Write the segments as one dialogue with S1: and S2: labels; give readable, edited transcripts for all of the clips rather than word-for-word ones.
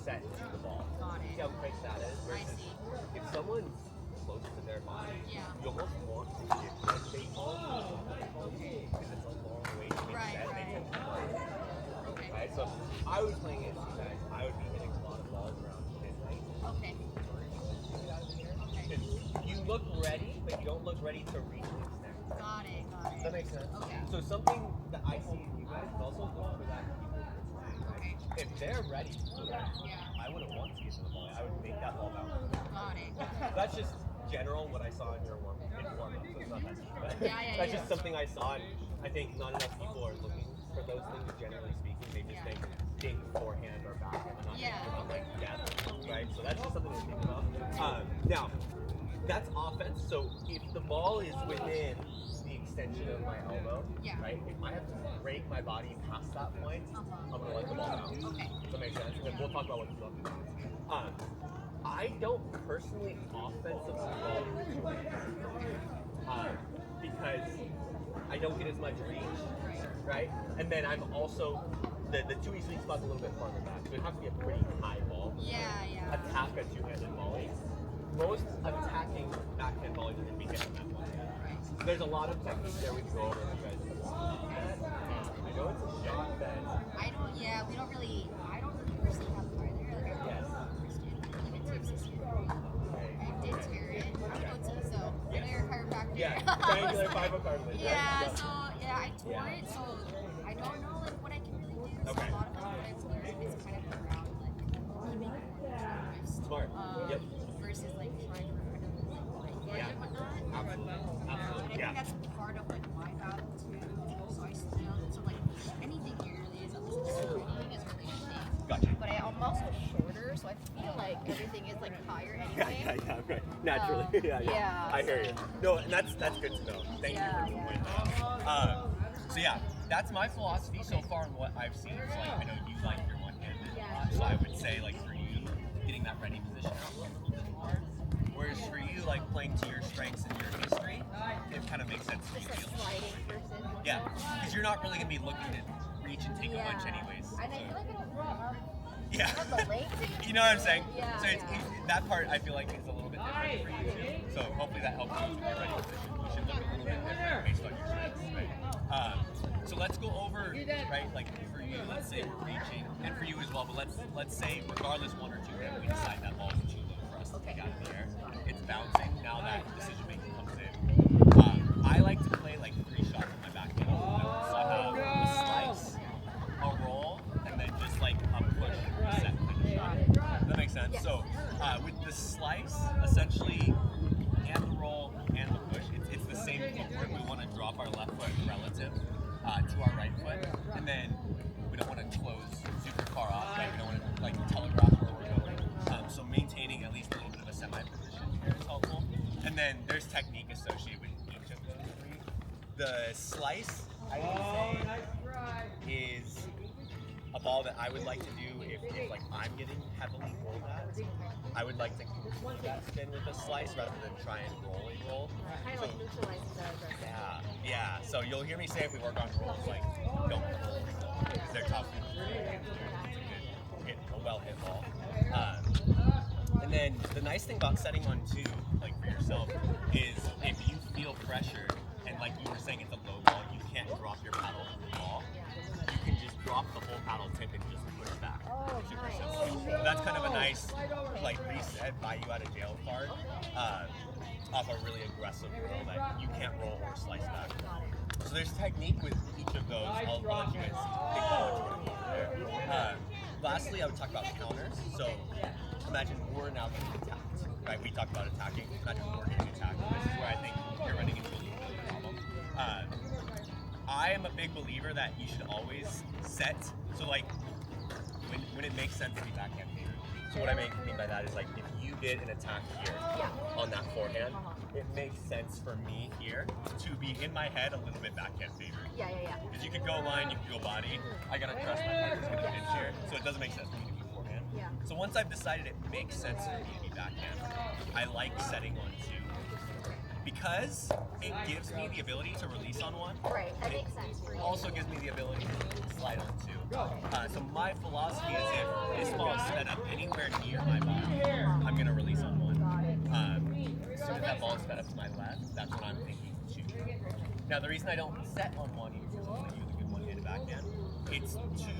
S1: set to the ball.
S2: Got it.
S1: See how quick that is?
S2: I see.
S1: If someone's close to their body,
S2: Yeah.
S1: you almost want to give them baseball because it's a long way to get set. They tend to
S2: Okay.
S1: right? So if I was playing against you guys, I would be hitting a lot of balls around midnight.
S2: Okay. Okay.
S1: You look ready, but you don't look ready to reach an extent.
S2: Got it. Got
S1: Does
S2: it.
S1: that make sense?
S2: Okay.
S1: So something that I see in you guys, but also look for that in people you're playing.
S2: Okay.
S1: If they're ready to do that,
S2: Yeah.
S1: I wouldn't want to get to the ball. I would make that ball bounce.
S2: Got it.
S1: That's just general what I saw in your warm-up. So it's not that deep, but that's just something I saw, and I think not enough people are looking for those things. Generally speaking, they just think dink, forehand, or backhand, and not thinking about like depth, right? So that's just something to think about. Now, that's offense. So if the ball is within the extension of my elbow, right? If I have to break my body past that point, I'm gonna let the ball bounce.
S2: Okay.
S1: Does that make sense? And we'll talk about what you love to do. I don't personally offensively roll because I don't get as much reach, right? And then I'm also, the Twoey sweet spot's a little bit farther back, so it has to be a pretty high ball.
S2: Yeah.
S1: Attack a two-handed volley. Most attacking backhand volleys are going to be hitting that one.
S2: Right.
S1: There's a lot of techniques there we can go over if you guys want. I know it's a joke that
S2: We don't really, I don't really personally have it either. Like, I
S1: Yes.
S2: even tips this year. I did tear it. I'm OT, so I know you're a chiropractor.
S1: Yeah,
S2: I was
S1: triangular
S2: like,
S1: fibrocartilage.
S2: Yeah,
S1: Right?
S2: so I tore it, so I don't know like what I can really do. So
S1: Okay.
S2: a lot of what I've learned is kind of around like keeping wrist.
S1: Smart. Yep.
S2: Versus like trying to kind of like and whatnot.
S1: Absolutely.
S2: And I
S1: Absolutely. Yeah.
S2: think that's part of like my battle too. So I still like anything here really is at least swinging is really interesting.
S1: Gotcha.
S2: But I'm also shorter, so I feel like everything is like higher anyway.
S1: Yeah, right. Naturally.
S2: Yeah,
S1: I hear you. No, and that's good to know. Thank you for pointing that out. So yeah, that's my philosophy so far in what I've seen. So like, I know you like your one-handed, so I would say like for you, getting that ready position out a little bit more. Whereas for you, like playing to your strengths and your history, it kind of makes sense for you to be
S2: Sliding versus.
S1: Yeah, because you're not really gonna be looking to reach and take a punch anyways.
S2: And I feel like I don't have
S1: Yeah.
S2: the length.
S1: You know what I'm saying?
S2: Yeah,
S1: So it's that part I feel like is a little bit different for you too. So hopefully that helps you with your ready position. You should look a little bit different based on your strengths, right? So let's go over, right? Like for you, let's say we're reaching, and for you as well. But let's say regardless one or two, we decide that ball's too low for us to take out of the air. It's bouncing. Now that decision making comes in. I like to play like 3 shots on my backhand. So I have a slice, a roll, and then just like a push set kind of shot. Does that make sense?
S2: Yes.
S1: So with the slice, essentially, and the roll and the push, it's the same footwork. We want to drop our left foot relative to our right foot, and then we don't want to close super far off. Right? We don't want to like telegraph where we're going. So maintaining at least a little bit of a semi-position here is helpful. And then there's technique associated with each of those 3. The slice, I would say, is a ball that I would like to do if like I'm getting heavily rolled at. I would like to complete that spin with a slice rather than try and roll.
S2: Kind of like neutralizing the
S1: Yeah. So you'll hear me say if we work on rolls, like don't roll because they're tough. It's a well hit ball. And then the nice thing about setting on 2, like for yourself, is if you feel pressured and like you were saying it's a low ball, you can't drop your paddle from the ball. You can just drop the whole paddle tip and just push back. Super simple. So that's kind of a nice like reset, buy you out of jail card off a really aggressive roll that you can't roll or slice back. So there's technique with each of those. I'll let you guys pick one there. Lastly, I would talk about counters. So imagine we're now getting attacked, right? We talked about attacking. Imagine we're getting attacked. This is where I think you're running into a little bit of a problem. I am a big believer that you should always set. So like when it makes sense to be backhand favored. So what I mean by that is like if you get an attack here on that forehand, it makes sense for me here to be in my head a little bit backhand favored.
S2: Yeah.
S1: Because you could go line, you could go body. I gotta trust my punch is gonna pinch here, so it doesn't make sense for me to be forehand.
S2: Yeah.
S1: So once I've decided it makes sense for me to be backhand, I like setting on 2 because it gives me the ability to release on one.
S2: Right, that
S1: It
S2: makes sense for you.
S1: also gives me the ability to slide on two. So my philosophy is if this ball is set up anywhere near my body, I'm going to release on one. As soon as that ball is set up to my left, that's when I'm thinking two. Now the reason I don't set on one even because I want to use a good one-handed backhand, it's two.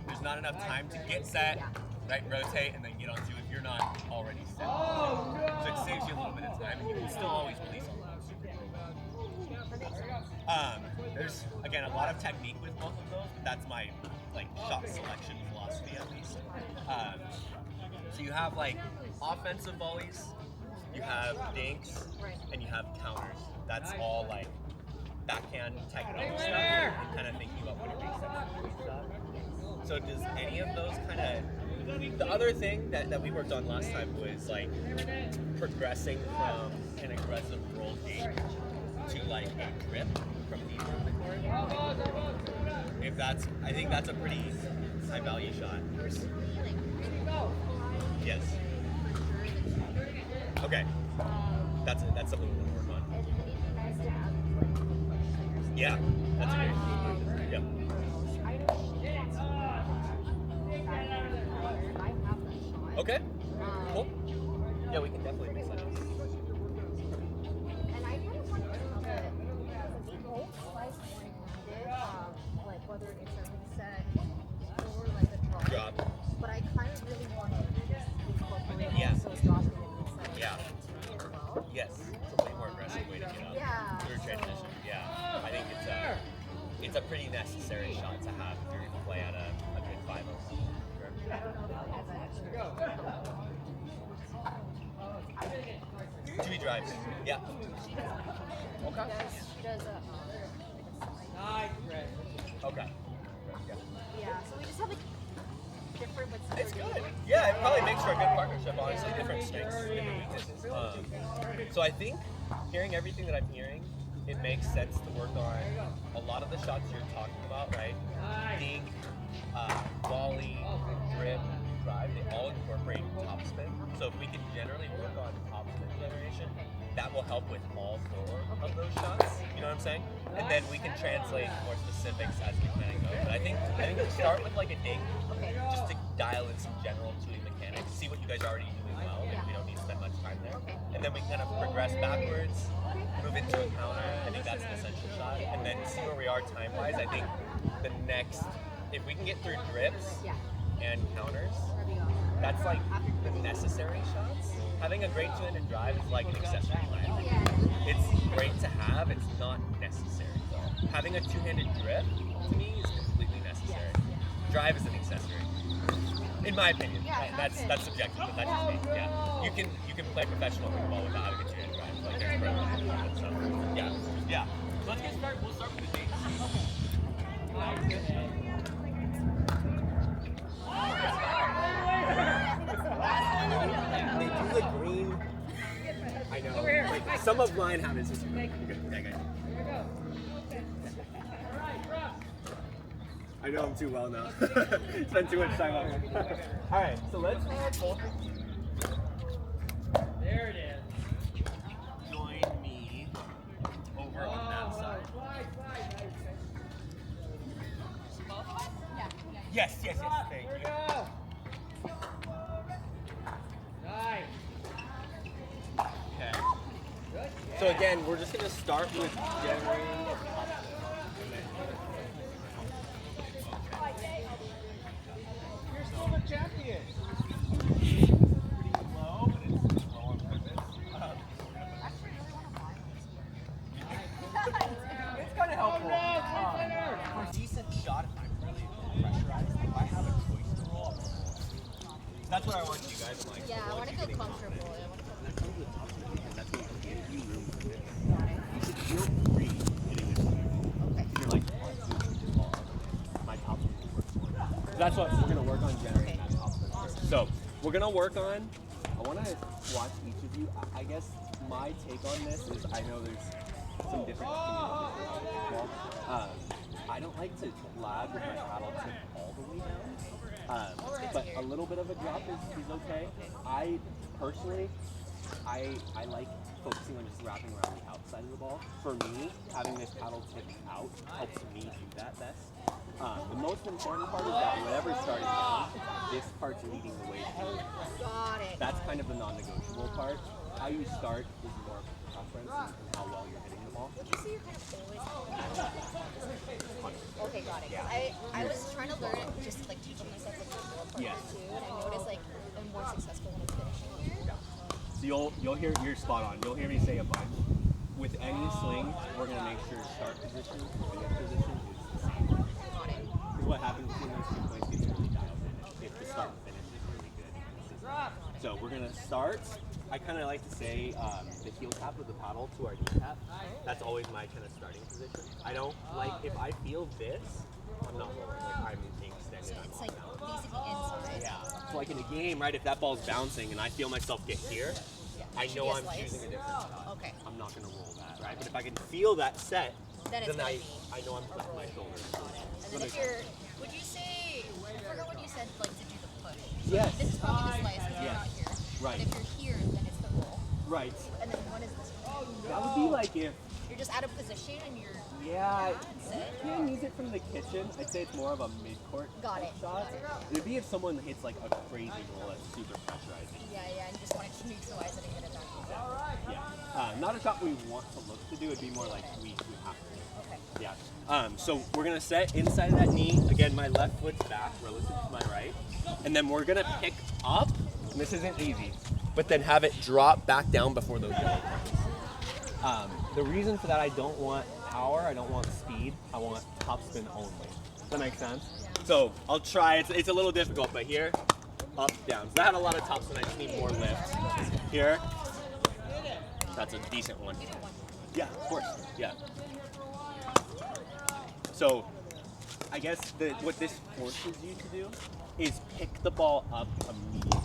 S1: There's not enough time to get set, right? Rotate and then get on two if you're not already set. So it saves you a little bit of time, and you can still always release on one. There's again a lot of technique with both of those, but that's my like shot selection philosophy at least. So you have like offensive volleys, you have dinks, and you have counters. That's all like backhand technique stuff and kind of thinking about what it makes sense. So does any of those kind of, the other thing that we worked on last time was like progressing from an aggressive roll gate to like a grip from deep in the court. If that's, I think that's a pretty high value shot. Yes. Okay. That's something we can work on. Yeah, that's a great. Yep. Okay. Cool. Yeah, we can definitely mix that up.
S2: And I kind of want to know that we both like one-handed, like whether it's a reset or like a drop. But I kind of really want to incorporate also dropping and resetting.
S1: Yeah.
S2: As well.
S1: Yes. It's a way more aggressive way to get up.
S2: Yeah.
S1: Through transition. Yeah. I think it's a pretty necessary shot to have if you're going to play at a good 5-0 level.
S2: I don't know if I have that actually.
S1: Twoey drives. Yeah. Okay.
S2: She does
S1: Okay.
S2: yeah, so we just have like different but
S1: It's good. Yeah, it probably makes for a good partnership, honestly. Different strengths, different weaknesses. So I think hearing everything that I'm hearing, it makes sense to work on a lot of the shots you're talking about, right? Dink, volley, grip, drive, they all incorporate topspin. So if we can generally work on topspin generation, that will help with all four of those shots. You know what I'm saying? And then we can translate more specifics as we kind of go. But I think we'll start with like a dink, just to dial in some general Twoey mechanics, see what you guys are already doing well. Maybe we don't need to spend much time there. And then we kind of progress backwards, move into a counter. I think that's an essential shot. And then see where we are time-wise. I think the next, if we can get through drips and counters, that's like the necessary shots. Having a great two-handed drive is like an accessory in my opinion. It's great to have, it's not necessary though. Having a two-handed grip, to me, is completely necessary. Drive is an accessory. In my opinion. That's subjective, but that's just me. Yeah. You can play professional pickleball without having a two-handed drive. Like there's pros. So yeah. So let's get started. We'll start with the dinks. They do the green. I know. Like, some of mine have it. I know him too well now. Spend too much time on him. All right, so let's both. There it is. Join me over on that side. Yes. Thank you. Okay. So again, we're just gonna start with generating. You're still the champion. Pretty low, but it's low on purpose. It's kind of helpful. For a decent shot, if I'm really pressurized, if I have a choice to roll, I'm gonna roll. That's what I want you guys to like.
S2: Yeah, I want to feel comfortable.
S1: That's one of the top things, and that's what you can give you room for this. You should feel free hitting this move. You're like, my top move works for you. That's what we're going to work on generating that top move first. So we're going to work on, I want to watch each of you. I guess my take on this is I know there's some different opinions. I don't like to lag with my paddle tip all the way down. But a little bit of a drop is okay. I personally, I like focusing on just wrapping around the outside of the ball. For me, having this paddle tip out helps me do that best. The most important part is that whatever's starting down, this part's leading the way through.
S2: Got it.
S1: That's kind of the non-negotiable part. How you start is more preference and how well you're hitting the ball.
S2: Would you say you're kind of always okay, got it.
S1: Yeah.
S2: I was trying to learn it, just like teaching myself like the more part
S1: Yes.
S2: too, and I noticed like I'm more successful when I'm finishing here.
S1: Yeah. So you'll hear, you're spot on. You'll hear me say a bunch. With any sling, we're gonna make sure start position and finish position is the same.
S2: Got it.
S1: Because what happens between those 2 points gets really dialed in if the start and finish is really good. So we're gonna start. I kind of like to say the heel tap of the paddle to our knee tap. That's always my kind of starting position. I don't like, if I feel this, I'm not rolling. Like I'm being extended.
S2: So it's like basically inside.
S1: Yeah. So like in a game, right, if that ball's bouncing and I feel myself get here, I know I'm choosing a different shot.
S2: Okay.
S1: I'm not going to roll that, right? But if I can feel that set,
S2: Then it's gonna
S1: I
S2: be.
S1: know I'm flipping my shoulders.
S2: And then if you're, would you say, I forgot what you said, like to do the push.
S1: Yes.
S2: This is probably the slice because you're
S1: Yes.
S2: not here.
S1: Right.
S2: And if you're here, then it's the roll.
S1: Right.
S2: And then one is this one.
S1: That would be like if,
S2: You're just out of position and you're
S1: yeah,
S2: that's it.
S1: you can use it from the kitchen. I'd say it's more of a mid-court
S2: Got it.
S1: shot.
S2: Got it.
S1: It'd be if someone hits like a crazy roll that's super pressurizing.
S2: Yeah, and just wanted to neutralize it and get it back.
S1: Yeah. Not a shot we want to look to do. It'd be more like we have to.
S2: Okay.
S1: Yeah. So we're gonna set inside of that knee. Again, my left foot's back relative to my right. And then we're gonna pick up, and this isn't easy, but then have it drop back down before those yellow points. The reason for that, I don't want power, I don't want speed, I want topspin only. Does that make sense? So I'll try, it's a little difficult, but here, up, down. So that had a lot of topspin, I just need more lift. Here, that's a decent one. Yeah, of course, yeah. So I guess what this forces you to do is pick the ball up immediately.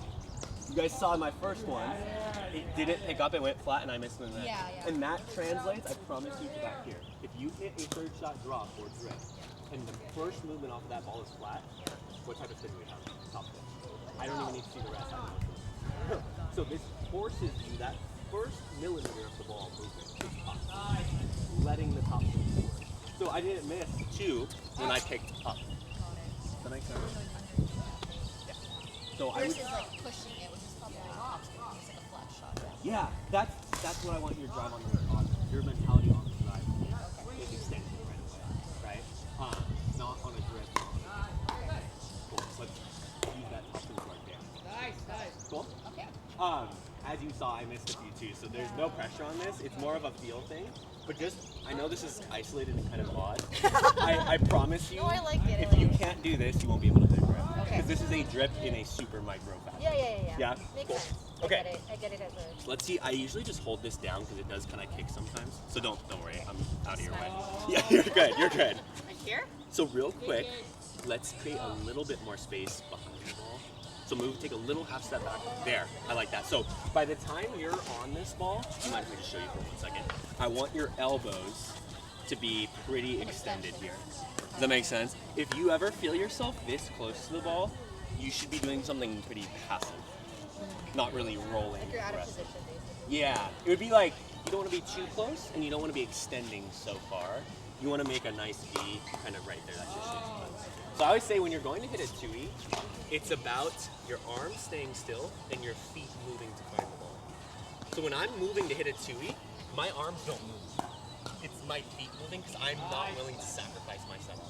S1: You guys saw my first one, it didn't pick up, it went flat and I missed the net.
S2: Yeah.
S1: And that translates, I promise you, to back here. If you hit a third shot drop or drift, and the first movement off of that ball is flat, what type of spin do we have? Top spin. I don't even need to see the rest. I know. So this forces you, that first millimeter of the ball movement is up, letting the top spin forward. So I didn't miss two when I picked up. Does that make sense? Yeah. So I would,
S2: Versus like pushing it, which is probably like topspin. It's like a flat shot.
S1: yeah, that's what I want you to drive on your mentality on the drive. Is extending right? Not on a drift. Cool. Let's use that top spin to our advantage. Nice. Cool.
S2: Okay.
S1: As you saw, I missed a few too, so there's no pressure on this. It's more of a feel thing. But just, I know this is isolated and kind of odd. I promise you,
S2: No, I like it.
S1: if you can't do this, you won't be able to do it.
S2: Okay.
S1: Because this is a drip in a super micro fashion.
S2: Yeah.
S1: Yeah?
S2: Makes
S1: Cool.
S2: sense.
S1: Okay.
S2: I get it as a.
S1: So let's see, I usually just hold this down because it does kind of kick sometimes. So don't worry, I'm out of your way. Yeah, you're good.
S2: Like here?
S1: So real quick, let's create a little bit more space behind the ball. So take a little half step back. There, I like that. So by the time you're on this ball, you might as well just show you for 1 second. I want your elbows to be pretty extended here. Does that make sense? If you ever feel yourself this close to the ball, you should be doing something pretty passive. Not really rolling.
S2: Like you're out of
S1: aggressive.
S2: position, basically.
S1: Yeah, it would be like, you don't want to be too close and you don't want to be extending so far. You want to make a nice V kind of right there. That's your sweet spot. So I always say when you're going to hit a Twoey, it's about your arms staying still and your feet moving to find the ball. So when I'm moving to hit a Twoey, my arms don't move. It's my feet moving because I'm not willing to sacrifice myself.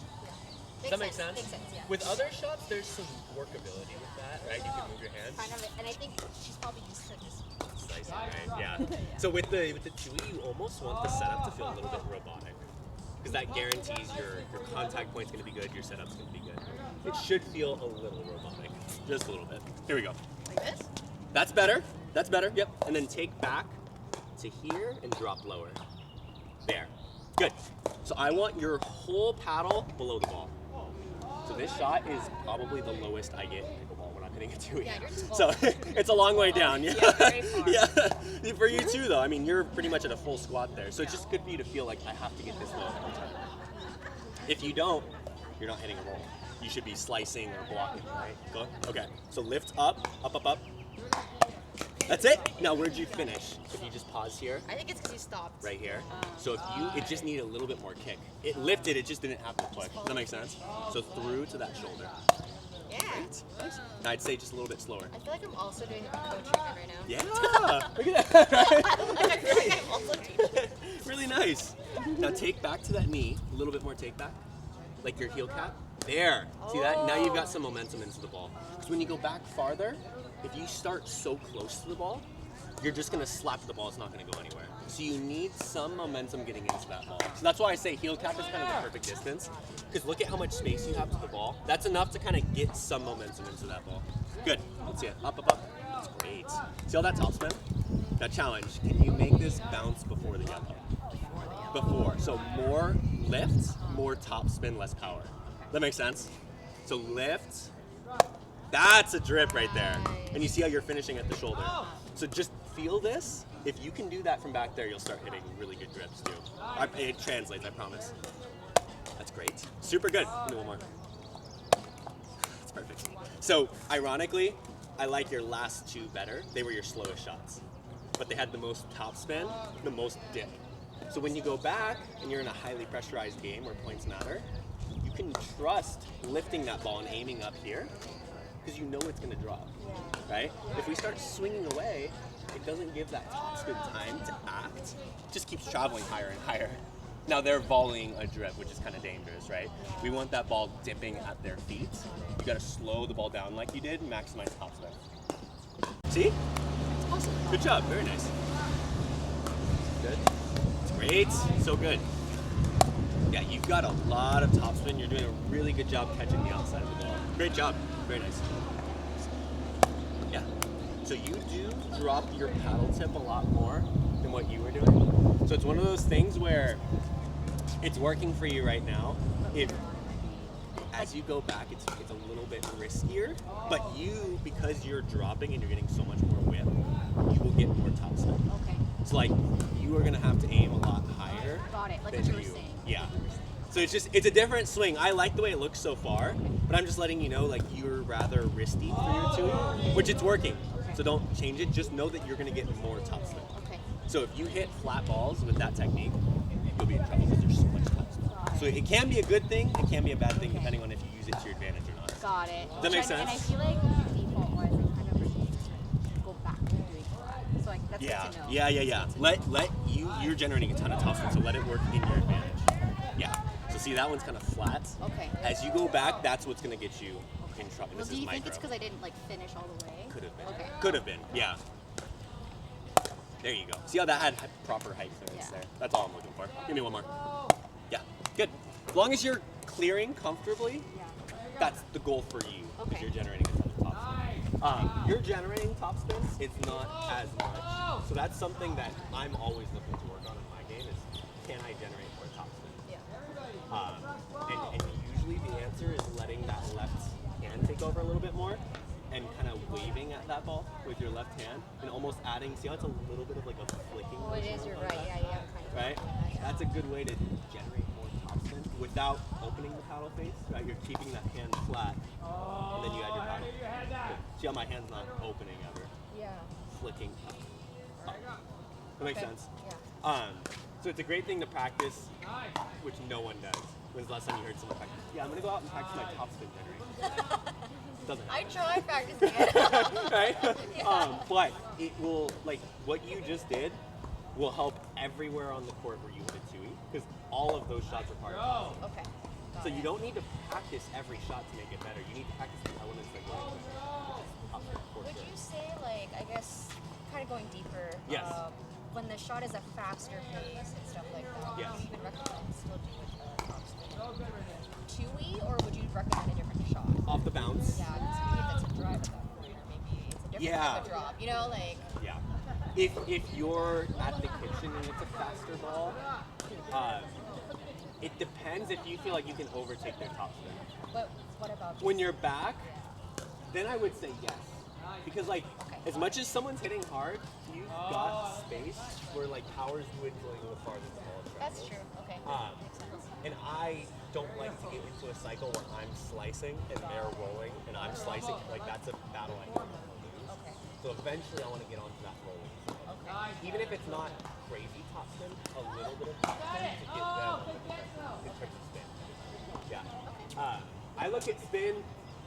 S1: Does that make sense?
S2: Makes sense, yeah.
S1: With other shots, there's some workability with that, right? You can move your hands.
S2: Kind of, and I think she's probably used to just.
S1: Slicing, right? Yeah. So with the Twoey, you almost want the setup to feel a little bit robotic. Because that guarantees your contact point's going to be good, your setup's going to be good. It should feel a little robotic, just a little bit. Here we go.
S2: Like this?
S1: That's better. Yep. And then take back to here and drop lower. There. Good. So I want your whole paddle below the ball. So this shot is probably the lowest I get in pickleball when I'm hitting a Twoey.
S2: Yeah, you're
S1: So it's a long way down. Yeah.
S2: very far.
S1: Yeah. For you too, though. I mean, you're pretty much at a full squat there. So it's just good for you to feel like I have to get this low every time. If you don't, you're not hitting a roll. You should be slicing or blocking, right? Go. Okay. So lift up. That's it. Now, where'd you finish? If you just pause here,
S2: I think it's because you stopped.
S1: right here. So if you, it just needed a little bit more kick. It lifted, it just didn't happen quick. Does that make sense? So through to that shoulder.
S2: Yeah.
S1: Nice. Now I'd say just a little bit slower.
S2: I feel like I'm also doing a coach treatment right now.
S1: Yeah. Look at that. Right?
S2: I feel like I'm also teaching.
S1: Really nice. Now take back to that knee. A little bit more take back. Like your heel cap. There. See that? Now you've got some momentum into the ball. Because when you go back farther, if you start so close to the ball, you're just going to slap the ball. It's not going to go anywhere. So you need some momentum getting into that ball. So that's why I say heel cap is kind of the perfect distance. Because look at how much space you have to the ball. That's enough to kind of get some momentum into that ball. Good. Let's see it. Up, up, up. That's great. See all that top spin? Now challenge. Can you make this bounce before the yellow? Before. So more lift, more top spin, less power. That makes sense? So lift. That's a drip right there. And you see how you're finishing at the shoulder. So just feel this. If you can do that from back there, you'll start hitting really good drips too. It translates, I promise. That's great. Super good. Give me one more. That's perfect. So ironically, I like your last two better. They were your slowest shots. But they had the most top spin, the most dip. So when you go back and you're in a highly pressurized game where points matter, you can trust lifting that ball and aiming up here because you know it's going to drop, right? If we start swinging away, it doesn't give that top spin time to act. It just keeps traveling higher and higher. Now they're volleying a drip, which is kind of dangerous, right? We want that ball dipping at their feet. You got to slow the ball down like you did and maximize top spin. See?
S2: Awesome.
S1: Good job. Very nice. Good. It's great. So good. Yeah, you've got a lot of topspin. You're doing a really good job catching the outside of the ball. Great job. Very nice. Yeah. So you do drop your paddle tip a lot more than what you were doing. So it's one of those things where it's working for you right now. As you go back, it's a little bit riskier, but you, because you're dropping and you're getting so much more whip, you will get more topspin.
S2: Okay.
S1: So like, you are gonna have to aim a lot higher.
S2: Got it. Like
S1: than
S2: what you were saying.
S1: Yeah. So it's a different swing. I like the way it looks so far, but I'm just letting you know, like, you're rather risky for your Twoey, which it's working. So don't change it. Just know that you're gonna get more topspin.
S2: Okay.
S1: So if you hit flat balls with that technique, you'll be in trouble because there's so much topspin. So it can be a good thing, it can be a bad thing, depending on if you use it to your advantage or not.
S2: Got it.
S1: Does that make sense?
S2: And I feel like default-wise, I kind of refuse to go back to doing that. So like that's
S1: Yeah,
S2: good to know.
S1: yeah. Let you're generating a ton of topspin, so let it work in your advantage. Yeah. So see, that one's kind of flat.
S2: Okay.
S1: As you go back, that's what's gonna get you in trouble.
S2: Well,
S1: This
S2: do
S1: is
S2: you think
S1: micro.
S2: it's because I didn't like finish all the way?
S1: Could have been.
S2: Okay.
S1: Could have been. Yeah. There you go. See how that had proper height clearance
S2: Yeah.
S1: there? That's all I'm looking for. Give me one more. Yeah. Good. As long as you're clearing comfortably, that's the goal for you. Because
S2: Okay.
S1: you're generating a ton of topspin. You're generating topspin. It's not as much. So that's something that I'm always looking to work on in my game is, can I generate more topspin?
S2: Yeah.
S1: And usually the answer is letting that left hand take over a little bit more and kind of waving at that ball with your left hand and almost adding, see how it's a little bit of like a flicking
S2: Oh, it
S1: motion
S2: is. You're
S1: on
S2: right.
S1: that?
S2: Yeah. Kind of.
S1: Right? That's a good way to generate more topspin without opening the paddle face, right? You're keeping that hand flat and then you add your paddle. Good. See how my hand's not opening ever,
S2: Yeah.
S1: flicking up. That makes
S2: Okay.
S1: sense?
S2: Yeah.
S1: So it's a great thing to practice, which no one does. When's the last time you heard someone practice? Yeah, I'm gonna go out and practice my topspin generation. Doesn't
S2: I
S1: happen.
S2: try practicing it.
S1: Right?
S2: Yeah.
S1: But it will, like, what you just did will help everywhere on the court where you hit a Twoey, because all of those shots require topspin.
S2: Okay.
S1: So you don't need to practice every shot to make it better. You need to practice the elements that go into it, which is topspin for
S2: Would
S1: sure.
S2: you say, like, I guess, kind of going deeper,
S1: Yes.
S2: when the shot is a faster pace and stuff like that,
S1: Yes.
S2: would you even recommend still doing topspin? Twoey, or would you recommend a different shot?
S1: Off the bounce.
S2: Yeah, maybe if it's a drive at that point, or maybe it's a different
S1: Yeah.
S2: type of drop. You know, like,
S1: Yeah. If you're at the kitchen and it's a faster ball, it depends if you feel like you can overtake their topspin.
S2: but what about
S1: When you're back, then I would say yes. Because like, as much as someone's hitting hard, you've got space where like power's dwindling the farther the ball travels.
S2: That's true. Okay. Makes sense.
S1: And I don't like to get into a cycle where I'm slicing and they're rolling and I'm slicing. Like that's a battle I don't want to lose.
S2: Okay.
S1: So eventually I want to get onto that rolling. Even if it's not crazy top spin, a little bit of top spin to get them in terms of spin. Yeah. I look at spin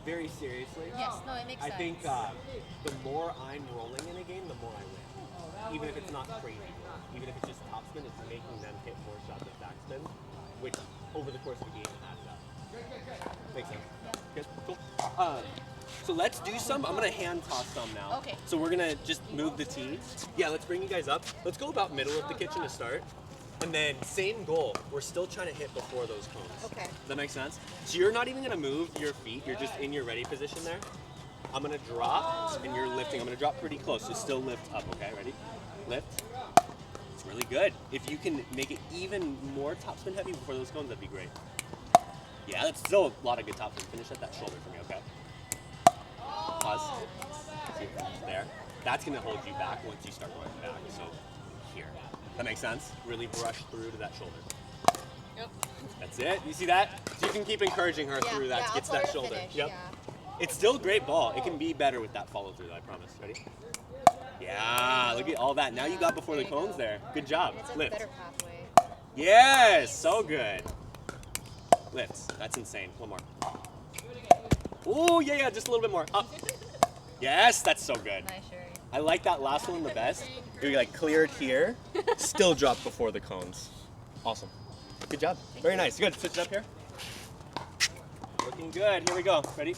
S1: very seriously.
S2: Yes, no, it makes sense.
S1: I think the more I'm rolling in a game, the more I win. Even if it's not crazy. Even if it's just top spin, it's making them hit more shots at backspin, which over the course of the game adds up. Makes sense? Good, cool. So let's do some. I'm gonna hand toss some now.
S2: Okay.
S1: So we're gonna just move the tee. Yeah, let's bring you guys up. Let's go about middle of the kitchen to start. And then same goal. We're still trying to hit before those cones.
S2: Okay.
S1: Does that make sense? So you're not even gonna move your feet. You're just in your ready position there. I'm gonna drop and you're lifting. I'm gonna drop pretty close. So still lift up, okay? Ready? Lift. It's really good. If you can make it even more topspin heavy before those cones, that'd be great. Yeah, that's still a lot of good topspin. Finish at that shoulder for me, okay? Pause. See if that's there. That's gonna hold you back once you start going back. So here. That makes sense? Really brush through to that shoulder.
S2: Yep.
S1: That's it. You see that? So you can keep encouraging her through that to get to that shoulder.
S2: Finish,
S1: yep.
S2: Yeah.
S1: It's still a great ball. It can be better with that follow through, I promise. Ready? Yeah, look at all that. Now you got before the cones there. Good job.
S2: It's a
S1: Lift.
S2: better pathway.
S1: Yes, so good. Lifts. That's insane. One more. Oh, yeah, just a little bit more. Up. Yes, that's so good.
S2: Nice, Sherry.
S1: I like that last one the best. You like cleared here, still drop before the cones. Awesome. Good job. Very nice. Good. Switch it up here. Looking good. Here we go. Ready?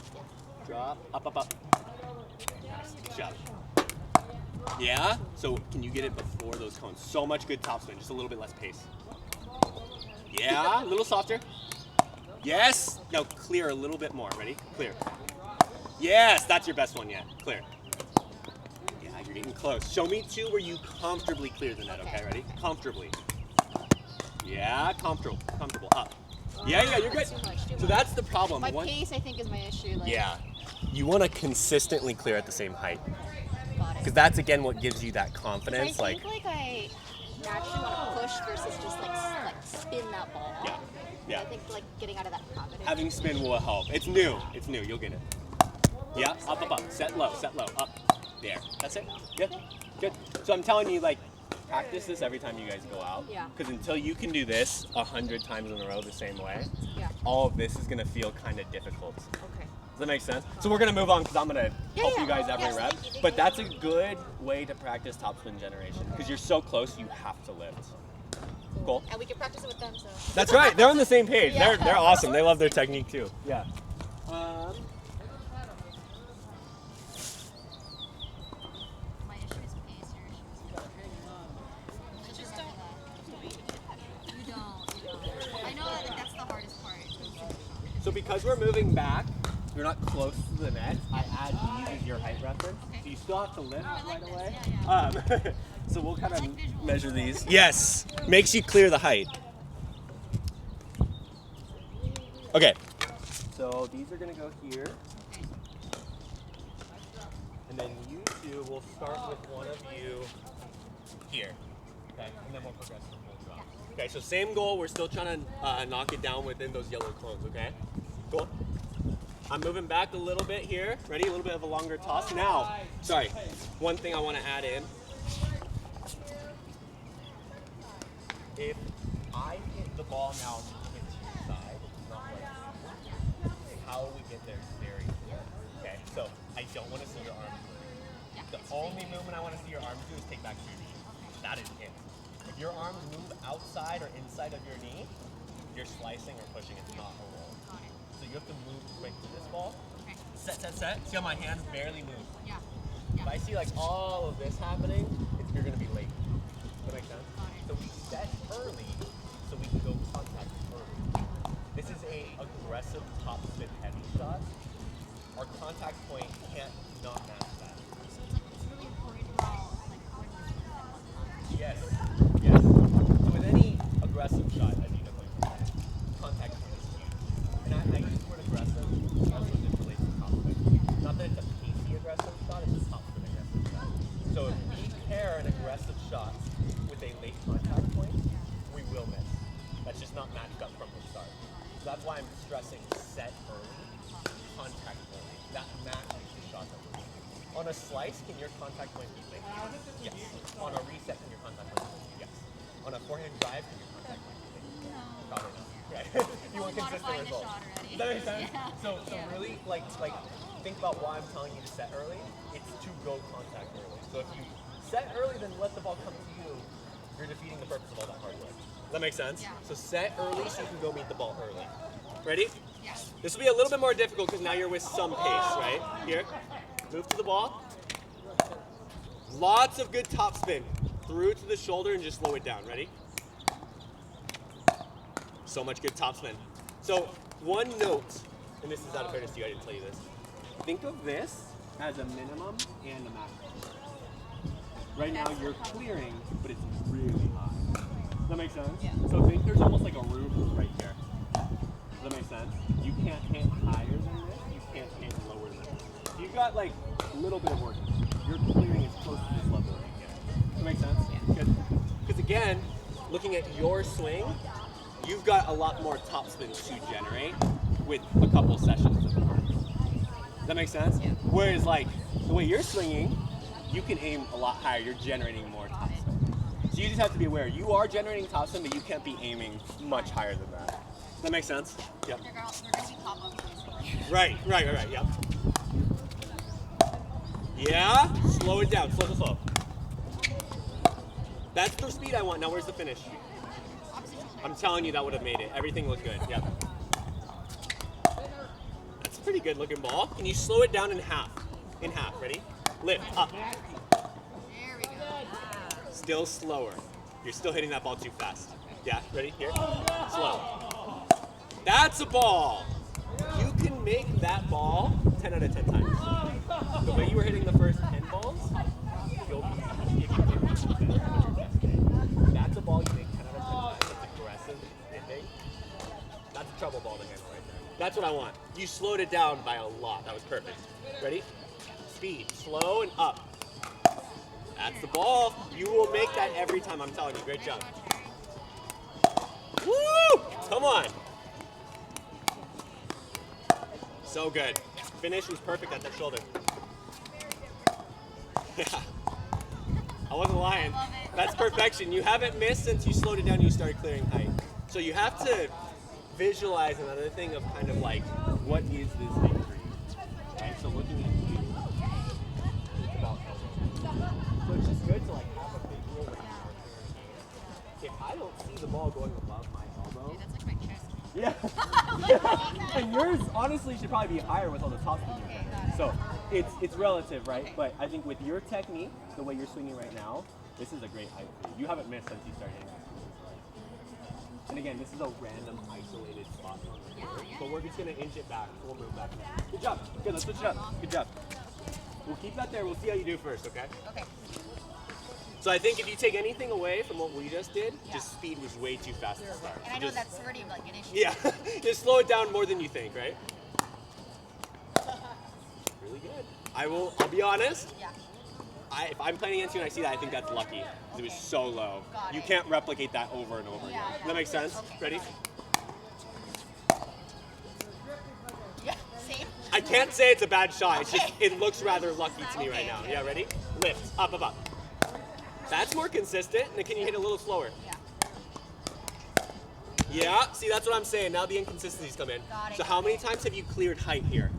S1: Drop. Up, up, up. Nice. Good job. Yeah? So can you get it before those cones? So much good topspin. Just a little bit less pace. Yeah. A little softer. Yes. Now clear a little bit more. Ready? Clear. Yes. That's your best one yet. Clear. Yeah, you're getting close. Show me two where you comfortably clear the net. Okay, ready? Comfortably. Yeah, comfortable. Up. Yeah, you're good.
S2: Too much.
S1: So that's the problem.
S2: My pace, I think, is my issue. Like,
S1: Yeah. You want to consistently clear at the same height.
S2: Got it.
S1: Because that's, again, what gives you that
S2: I
S1: confidence.
S2: think I naturally want to push versus just like spin that ball.
S1: Yeah.
S2: I think like getting out of that habit.
S1: Having spin will help. It's new. You'll get it. Yeah, up, up, up. Set low, up. There. That's it. Yeah. Good. So I'm telling you, like, practice this every time you guys go out.
S2: Yeah.
S1: Because until you can do this 100 times in a row the same way,
S2: Yeah.
S1: all of this is going to feel kind of difficult.
S2: Okay.
S1: Does that make sense? So we're going to move on because I'm going to help you guys every
S2: Yes,
S1: rep.
S2: thank you.
S1: But that's a good way to practice topspin generation because you're so close, you have to lift. Cool.
S2: And we can practice it with them, so.
S1: That's right. They're on the same page.
S2: Yeah.
S1: They're awesome. They love their technique too. Yeah.
S2: My issue is pace, your issue is control. Just don't. You don't. I know that that's the hardest part.
S1: So because we're moving back, you're not close to the net, I add these as your height reference.
S2: Okay.
S1: So you still have to lift
S2: like
S1: right
S2: this.
S1: away.
S2: Yeah.
S1: So we'll kind of
S2: like visuals.
S1: measure these. Yes. Makes you clear the height. Okay. So these are going to go here. And then you two will start with one of you here. Okay. And then we'll progress from full drop. Okay, so same goal. We're still trying to knock it down within those yellow cones, okay? Cool. I'm moving back a little bit here. Ready? A little bit of a longer toss. Now, sorry, one thing I want to add in. If I hit the ball now to your side, not like this, how we get there is very clear. Okay, so I don't want to see your arms move. The only movement I want to see your arms do is take back to your knee. That is it. If your arms move outside or inside of your knee, you're slicing or pushing. It's not a roll. So you have to move quick to this ball.
S2: Okay.
S1: Set. See how my hands barely move?
S2: Yeah.
S1: If I see like all of this happening, you're gonna be late. Does that make sense? So we set early so we can go contact early. This is a aggressive top spin heavy shot. Our contact point can't not match that.
S2: So it's really important how
S1: Yes. So with any aggressive shot, as you know, contact point is huge. And I use the word aggressive also as it relates to top spin. Not that it's a pacey aggressive shot, it's a top spin aggressive shot. So if we pair an aggressive shot with a late contact point, we will miss. That's just not matched up from the start. So that's why I'm stressing set early, contact early. That matches the shot that we're doing. On a slice, can your contact point be big? Yes. On a reset, can your contact point be big? Yes. On a forehand drive, can your contact point be big? Probably not. Right. You want consistent results. Does that make sense? So really, like think about why I'm telling you to set early. It's to go contact early. So if you set early, then let the ball come to you. You're defeating the purpose of all that hard work. Does that make sense?
S2: Yeah.
S1: So set early so you can go meet the ball early. Ready?
S2: Yes.
S1: This will be a little bit more difficult because now you're with some pace, right? Here, move to the ball. Lots of good top spin. Through to the shoulder and just slow it down. Ready? So much good top spin. So one note, and this is out of fairness to you, I didn't tell you this. Think of this as a minimum and a maximum. Right now you're clearing, but it's really high. Does that make sense?
S2: Yeah.
S1: So think there's almost like a roof right here. Does that make sense? You can't hit higher than this, you can't hit lower than this. You've got like a little bit of work. You're clearing as close to this level right here. Does that make sense?
S2: Yeah.
S1: Good. Because again, looking at your swing, you've got a lot more top spins to generate with a couple sessions of practice. Does that make sense?
S2: Yeah.
S1: Whereas like the way you're swinging, you can aim a lot higher. You're generating more top spin. So you just have to be aware. You are generating top spin, but you can't be aiming much higher than that. Does that make sense? Yep.
S2: They're going to be pop-ups.
S1: Right, yep. Yeah, slow it down, slow. That's the speed I want. Now where's the finish? I'm telling you that would have made it. Everything looked good, yep. That's a pretty good looking ball. Can you slow it down in half? In half, ready? Lift, up.
S2: There we go.
S1: Still slower. You're still hitting that ball too fast. Yeah, ready? Here. Slow. That's a ball. You can make that ball 10 out of 10 times. The way you were hitting the first 10 balls, you'll be if you did this better on your best day. That's a ball you make 10 out of 10 times. It's aggressive hitting. That's a trouble ball to handle right there. That's what I want. You slowed it down by a lot. That was perfect. Ready? Speed. Slow and up. That's the ball. You will make that every time. I'm telling you. Great job. Woo! Come on. So good. Finish was perfect at that shoulder. Yeah. I wasn't lying. That's perfection. You haven't missed since you slowed it down and you started clearing height. So you have to visualize another thing of kind of like, what is this thing for you? Right? So looking at you, it's about elbow. So it's just good to like have a visual when you if I don't see the ball going above my elbow.
S2: That's like my chest.
S1: Yeah. And yours honestly should probably be higher with all the top spin.
S2: Okay, got it.
S1: So it's relative, right? But I think with your technique, the way you're swinging right now, this is a great height for you. You haven't missed since you started hitting. And again, this is a random isolated spot on the board. But we're just gonna inch it back. We'll move back. Good job. Good, let's switch it up. Good job. We'll keep that there. We'll see how you do first, okay?
S2: Okay.
S1: So I think if you take anything away from what we just did, just speed was way too fast to start.
S2: And I know that's already like an issue.
S1: Yeah, just slow it down more than you think, right? Really good. I'll be honest.
S2: Yeah.
S1: If I'm playing against you and I see that, I think that's lucky. 'Cause it was so low.
S2: Got
S1: You
S2: it.
S1: can't replicate that over and over again.
S2: Yeah.
S1: Does that make sense?
S2: Okay.
S1: Ready?
S2: Yeah, see?
S1: I can't say it's a bad shot. It's just, it looks rather lucky to me right now.
S2: Okay.
S1: Yeah, ready? Lift, up, up, up. That's more consistent. And then can you hit a little slower?
S2: Yeah.
S1: Yeah, see, that's what I'm saying. Now the inconsistencies come in.
S2: Got it.
S1: So how many times have you cleared height here?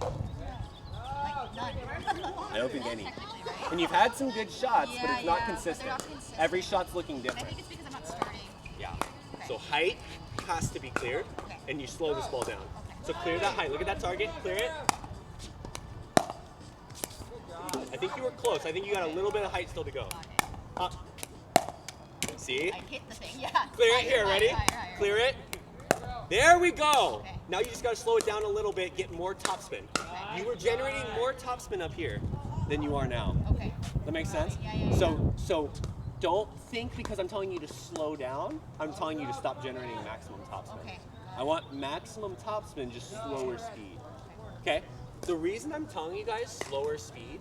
S2: Like none.
S1: I don't think any.
S2: Technically, right?
S1: And you've had some good shots, but
S2: Yeah,
S1: it's not
S2: yeah, but
S1: consistent.
S2: they're not consistent.
S1: Every shot's looking
S2: I
S1: different.
S2: think it's because I'm not starting.
S1: Yeah.
S2: Okay.
S1: So height has to be cleared,
S2: Okay.
S1: and you slow this ball down.
S2: Okay.
S1: So clear that height. Look at that target. Clear it. I think you were close. I think you got a little bit of height still to go.
S2: Got it.
S1: Up. See?
S2: I hit the thing, yeah.
S1: Clear it
S2: Higher,
S1: here.
S2: higher,
S1: Ready?
S2: higher, higher.
S1: Clear it. There we go.
S2: Okay.
S1: Now you just got to slow it down a little bit, get more topspin. You were generating more topspin up here than you are now.
S2: Okay.
S1: That makes sense?
S2: Yeah.
S1: So don't think because I'm telling you to slow down, I'm telling you to stop generating maximum topspin.
S2: Okay.
S1: I want maximum topspin, just slower speed. Okay? The reason I'm telling you guys slower speed,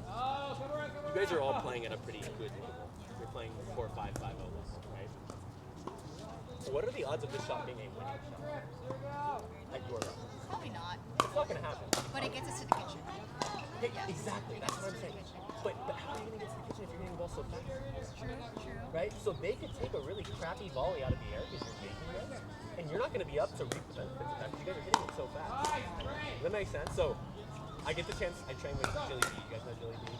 S1: you guys are all playing at a pretty good level. You're playing 4-5-5-0 level, right? So what are the odds of this shot being a winning shot? At your level?
S2: Probably not.
S1: It's not gonna happen.
S2: But it gets us to the kitchen.
S1: Yeah, exactly. That's what I'm saying. But how are you going to get to the kitchen if you're hitting the ball so fast?
S2: True.
S1: Right? So they could take a really crappy volley out of the air because you're taking this, and you're not going to be up to reap the benefits of that because you guys are hitting it so fast. Does that make sense? So I get the chance. I train with Jilly B. You guys know Jilly B?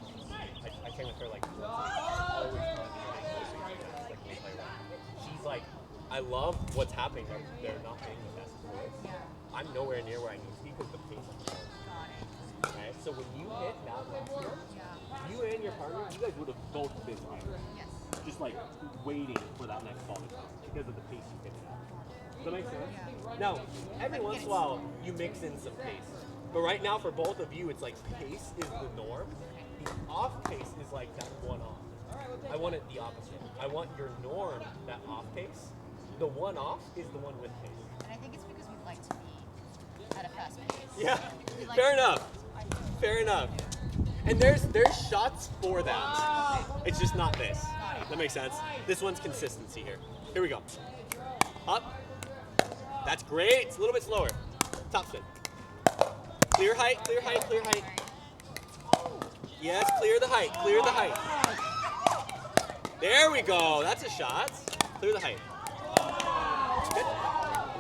S1: I train with her like once a week. Always telling me like we play around. She's like, I love what's happening. They're not hitting the best sports. I'm nowhere near where I need to be because the pace of the ball. Okay, so when you hit that level, you and your partner, you guys would have both been higher.
S2: Yes.
S1: Just like waiting for that next ball to come because of the pace you hit it at. Does that make sense?
S2: Yeah.
S1: Now, every once in a while, you mix in some pace. But right now, for both of you, it's like pace is the norm. The off pace is like that one off. I want it the opposite. I want your norm, that off pace. The one off is the one with pace.
S2: And I think it's because we like to be at a fast pace.
S1: Yeah,
S2: Like
S1: fair enough. Fair enough. And there's shots for that. It's just not this. That makes sense. This one's consistency here. Here we go. Up. That's great. It's a little bit slower. Top spin. Clear height, clear height, clear height. Yes, clear the height, clear the height. There we go. That's a shot. Clear the height. Good.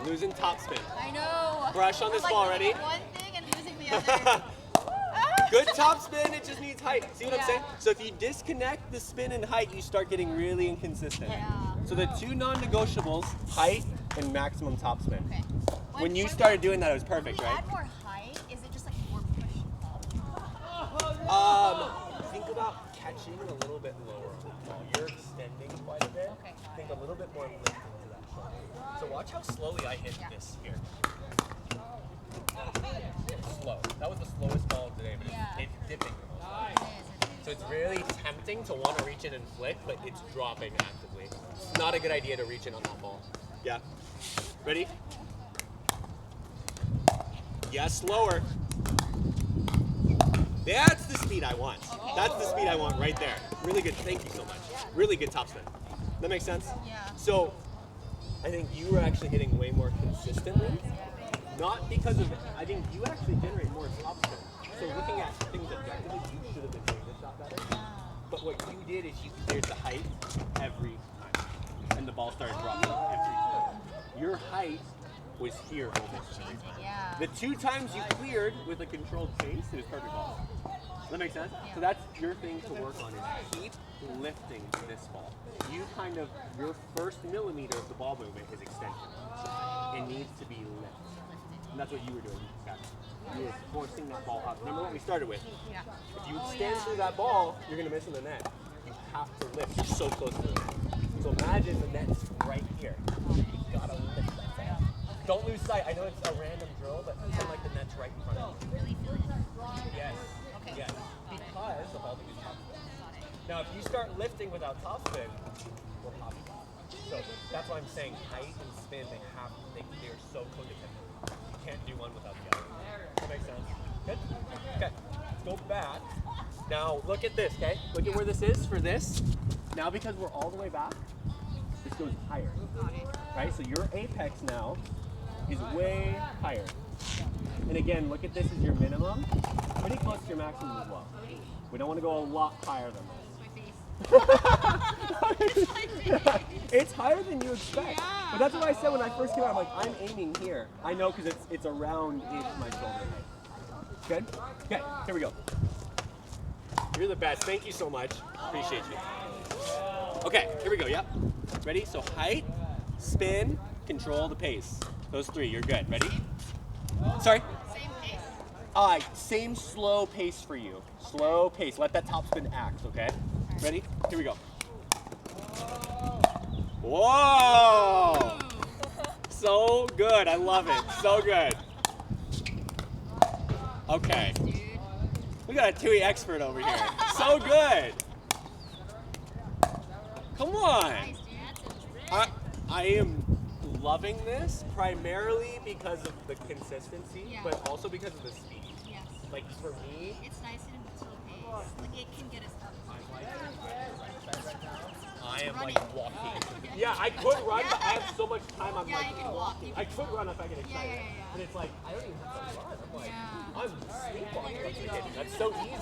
S1: Losing top spin.
S2: I know.
S1: Brush on this
S2: We're,
S1: ball,
S2: like,
S1: ready?
S2: doing one thing and losing the other.
S1: Good top spin, it just needs height. See what I'm
S2: Yeah.
S1: saying? So if you disconnect the spin and height, you start getting really inconsistent.
S2: Yeah.
S1: So the two non-negotiables, height and maximum top spin.
S2: Okay.
S1: When you started doing that, it was perfect,
S2: when we
S1: right?
S2: add more height, is it just like more push
S1: Think about catching a little bit lower on the ball. You're extending quite a bit.
S2: Okay.
S1: Think a little bit more lifting to that shot. So watch how slowly I hit this here. Slow. That was the slowest ball today, but it's dipping the most. So it's really tempting to want to reach in and flick, but it's dropping actively. It's not a good idea to reach in on that ball. Yeah. Ready? Yeah, slower. That's the speed I want.
S2: Okay.
S1: That's the speed I want right there. Really good. Thank you so much. Really good top spin. That makes sense?
S2: Yeah.
S1: So I think you were actually hitting way more consistently. Not because of, I think you actually generate more top spin. So looking at things objectively, you should have been doing this shot better. But what you did is you cleared the height every time. And the ball started dropping every time. Your height was here almost every time.
S2: Yeah.
S1: The two times you cleared with a controlled pace, it was perfect ball. Does that make sense?
S2: Yeah.
S1: So that's your thing to work on is keep lifting this ball. You kind of, your first millimeter of the ball movement is extension. It needs to be lifted. And that's what you were doing. You were forcing that ball out. Remember what we started with?
S2: Yeah.
S1: If you extend through that ball, you're going to miss in the net. You have to lift. You're so close to the net. So imagine the net's right here. You got to lift that ball. Don't lose sight. I know it's a random drill, but pretend like the net's right in front of you.
S2: Really feel it.
S1: Yes.
S2: Okay.
S1: Yes. Because the ball is top spin. Now, if you start lifting without top spin, we'll pop you off. So that's why I'm saying height and spin, they're so codependent. You can't do one without the other. That makes sense? Good? Okay. Let's go back. Now, look at this, okay? Look at where this is for this. Now, because we're all the way back, this goes higher. Right? So your apex now is way higher. And again, look at this as your minimum. Pretty close to your maximum as well. We don't want to go a lot higher than this. It's higher than you expect. But that's what I said when I first came out. I'm like, I'm aiming here. I know because it's around my shoulder height. Good? Okay, here we go. You're the best. Thank you so much. Appreciate you. Okay, here we go. Yep. Ready? So height, spin, control the pace. Those three. You're good. Ready? Sorry?
S2: Same pace.
S1: Same slow pace for you. Slow pace. Let that top spin act, okay? Ready? Here we go. Whoa! So good. I love it. So good. Okay. We got a Twoey expert over here. So good. Come on. I am loving this primarily because of the consistency, but also because of the speed.
S2: Yes.
S1: Like for me,
S2: It's nice and slow pace. Like it can get us up.
S1: I am like walking. Yeah, I could run, but I have so much time. I'm like
S2: you can walk. You
S1: I could run if I get excited.
S2: yeah.
S1: And it's like I don't even have to run. I'm like
S2: Yeah.
S1: I'm sleepwalking. kitchen. That's so easy.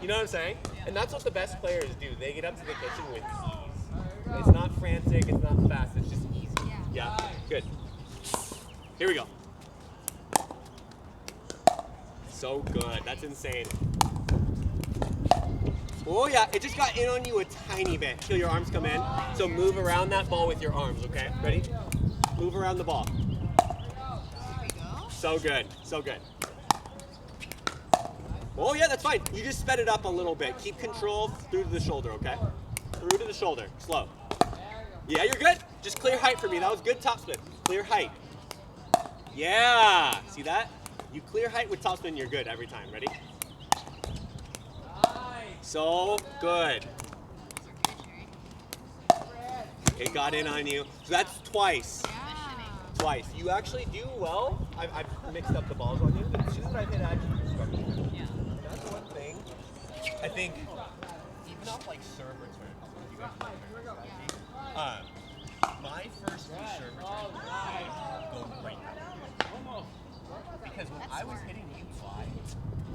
S1: You know what I'm saying? And that's what the best players do. They get up to the kitchen with ease. It's not frantic, it's not fast, it's just easy. Yeah, good. Here we go. So good, that's insane. Oh yeah, it just got in on you a tiny bit. Feel your arms come in. So move around that ball with your arms, okay? Ready? Move around the ball. So good, so good. Oh yeah, that's fine. You just sped it up a little bit. Keep control through to the shoulder, okay? Through to the shoulder, slow. Yeah, you're good. Just clear height for me. That was good topspin. Clear height. Yeah, see that? You clear height with topspin, you're good every time. Ready? So good. It got in on you. So that's twice. Twice. You actually do well. I've mixed up the balls on you. The two that I've hit actually do structure. Yeah. That's one thing. I think even off like serve returns, you guys play serve, my first two serve returns go right now. Because when I was hitting you fly,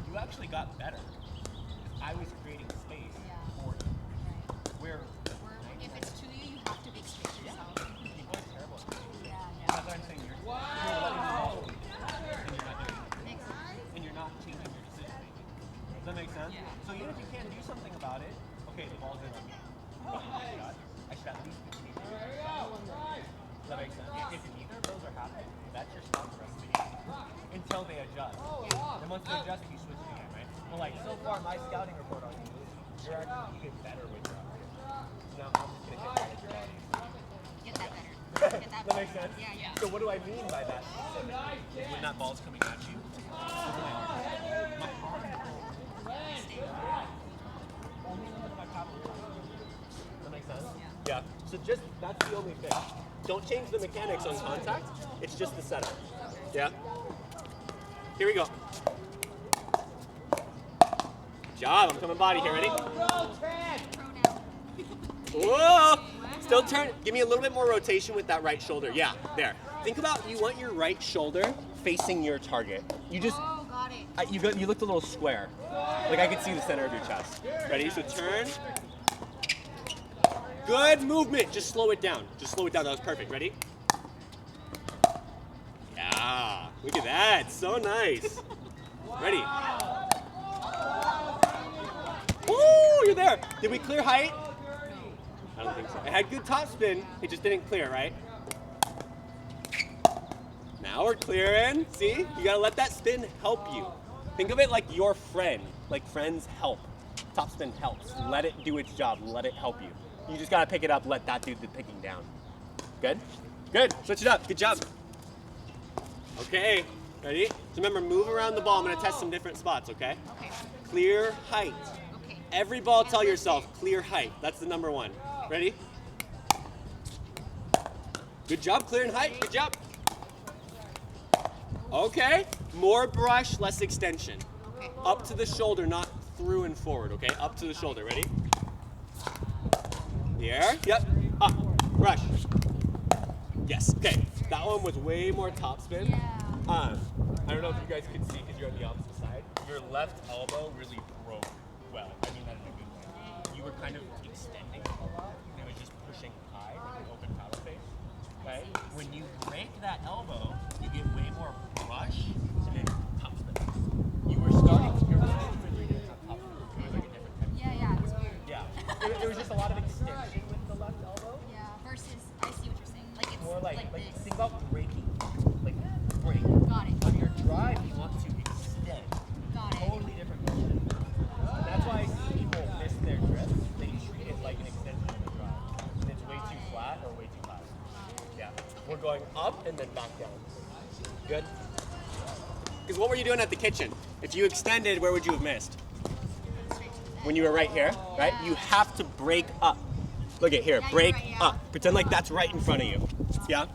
S1: you actually got better. I was creating space for you. Where
S2: if it's to you, you have to make space yourself.
S1: People are terrible. That's what I'm saying. You're letting the ball lead, and you're not doing it. And you're not changing your decision making. Does that make sense? Yeah. So even if you can't do something about it, okay, the ball's in on me. I should at least continue. Does that make sense? If neither of those are happening, that's your stop for us to be until they adjust. And once they adjust, you switch it again, right? Well, like so far, my scouting report on you, you're actually even better with your now I'm just gonna hit that.
S2: Get that better. Get
S1: Does that make sense?
S2: Yeah.
S1: So what do I mean by that? When that ball's coming at you, my arm only with my paddle. Does that make sense? Yeah. So just that's the only thing. Don't change the mechanics on contact. It's just the setup. Yeah. Here we go. Good job. I'm coming body here. Ready? Whoa! Still turn. Give me a little bit more rotation with that right shoulder. Yeah, there. Think about you want your right shoulder facing your target. You just.
S2: Oh, got it.
S1: You looked a little square. Like I could see the center of your chest. Ready? So turn. Good movement. Just slow it down. Just slow it down. That was perfect. Ready? Yeah. Look at that. So nice. Ready? Woo! You're there. Did we clear height? I don't think so. It had good top spin. It just didn't clear, right? Now we're clearing. See? You gotta let that spin help you. Think of it like your friend. Like friends help. Top spin helps. Let it do its job. Let it help you. You just gotta pick it up. Let that do the picking down. Good? Good. Switch it up. Good job. Okay. Ready? So remember, move around the ball. I'm gonna test some different spots, okay?
S2: Okay.
S1: Clear height.
S2: Okay.
S1: Every ball, tell yourself, clear height. That's the number one. Ready? Good job, clearing height. Good job. Okay. More brush, less extension.
S2: Okay.
S1: Up to the shoulder, not through and forward, okay? Up to the shoulder. Ready? Here. Yep. Up. Brush. Yes. Okay. That one was way more topspin.
S2: Yeah.
S1: I don't know if you guys could see because you're on the opposite side. Your left elbow really broke well. I mean that in a good way. You were kind of extending the elbow. It was just pushing high with an open paddle face. Okay? When you break that elbow, you get way more brush and then topspin. You were starting to your top spin. It was like a different type.
S2: Yeah, it was weird.
S1: Yeah. There was just a lot of extension with the left elbow.
S2: Yeah, versus, I see what you're saying. Like it's
S1: More like
S2: this.
S1: think about breaking. Like break.
S2: Got it.
S1: On your drive, you want to extend.
S2: Got it.
S1: Totally different motion. And that's why I see people miss their drift. They treat it like an extension of the drive. And it's way too flat or way too high. Yeah. We're going up and then back down. Good? Because what were you doing at the kitchen? If you extended, where would you have missed? When you were right here, right? You have to break up. Look at here, break up. Pretend like that's right in front of you. Yeah?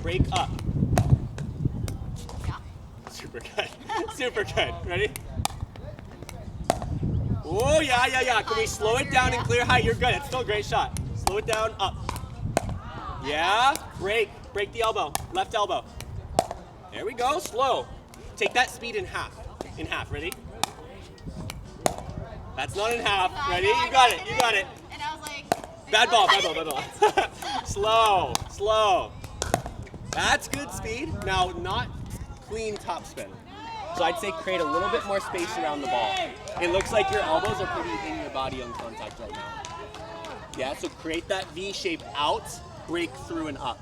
S1: Break up.
S2: Yeah.
S1: Super good. Super good. Ready? Oh, yeah. Can we slow it down and clear height? You're good. It's still a great shot. Slow it down, up. Yeah. Break. Break the elbow. Left elbow. There we go. Slow. take that speed in half. In half, ready? That's not in half. Ready? You got it, you got it.
S2: And I was like,
S1: Bad ball, bad ball, bad ball. Slow, slow. That's good speed. Now, not clean topspin. So I'd say create a little bit more space around the ball. It looks like your elbows are pretty in your body on contact right now. Yeah, so create that V shape out, break through and up.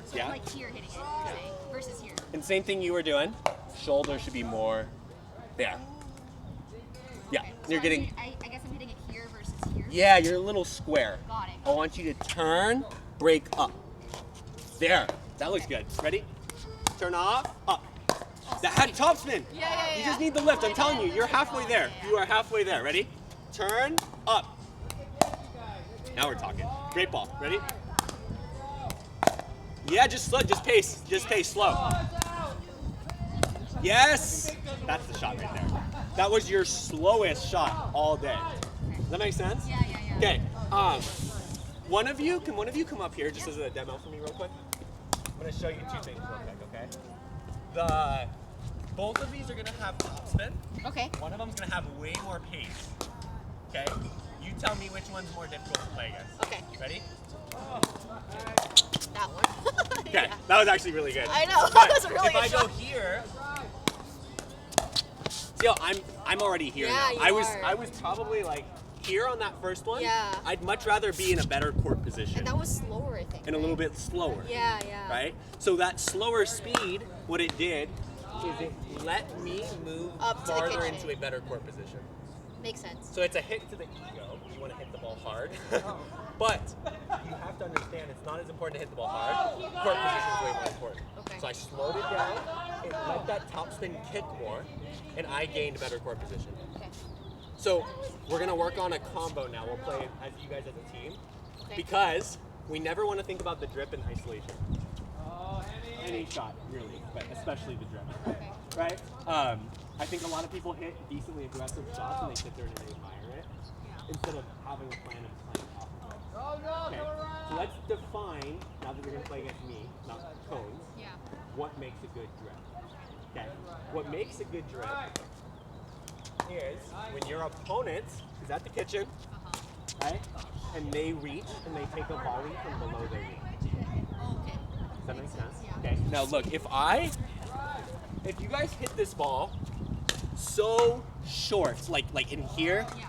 S2: so
S1: Yeah.
S2: like here hitting it, you're saying, versus here.
S1: And same thing you were doing. Shoulder should be more there. Yeah,
S2: Okay, so
S1: you're getting,
S2: I guess I'm hitting it here versus here.
S1: yeah, you're a little square.
S2: Got it.
S1: I want you to turn, break up. There, that looks good. Ready? Turn off, up. That had topspin.
S2: Yeah.
S1: You just need the lift. I'm telling you, you're halfway there. You are halfway there. Ready? Turn, up. Now we're talking. Great ball. Ready? Yeah, just slow, just pace, slow. Yes! That's the shot right there. That was your slowest shot all day. Does that make sense?
S2: Yeah.
S1: Okay, one of you come up here just as a demo for me real quick? I'm gonna show you two things real quick, okay? Both of these are gonna have topspin.
S2: Okay.
S1: One of them's gonna have way more pace. Okay? You tell me which one's more difficult to play against.
S2: Okay.
S1: Ready?
S2: That one.
S1: Okay,
S2: Yeah.
S1: that was actually really good.
S2: I know.
S1: But
S2: That was a really
S1: if
S2: good
S1: I go
S2: shot.
S1: here, see how I'm already here
S2: Yeah,
S1: now.
S2: you are.
S1: I was probably like here on that first one.
S2: Yeah.
S1: I'd much rather be in a better court position
S2: And that was slower, I think.
S1: and a little bit slower.
S2: Yeah.
S1: Right? So that slower speed, what it did is it let me move
S2: Up to the
S1: farther
S2: kitchen.
S1: into a better court position.
S2: Makes sense.
S1: So it's a hit to the ego. You want to hit the ball hard. But you have to understand it's not as important to hit the ball hard. Court position is way more important.
S2: Okay.
S1: So I slowed it down and let that topspin kick more, and I gained better court position.
S2: Okay.
S1: So we're going to work on a combo now. We'll play it as you guys as a team.
S2: Okay.
S1: Because we never want to think about the drip in isolation. Any shot, really, but especially the drip.
S2: Okay.
S1: Right? I think a lot of people hit decently aggressive shots and they sit there and they admire it instead of having a plan of playing off of it. Okay, so let's define, now that you're going to play against me, not cones,
S2: Yeah.
S1: what makes a good drip. Okay, what makes a good drip is when your opponent is at the kitchen, right, and they reach and they take a volley from below their knee.
S2: Okay.
S1: Does that make sense?
S2: Yeah.
S1: Okay, now look, if you guys hit this ball so short, like in here,
S2: Yeah.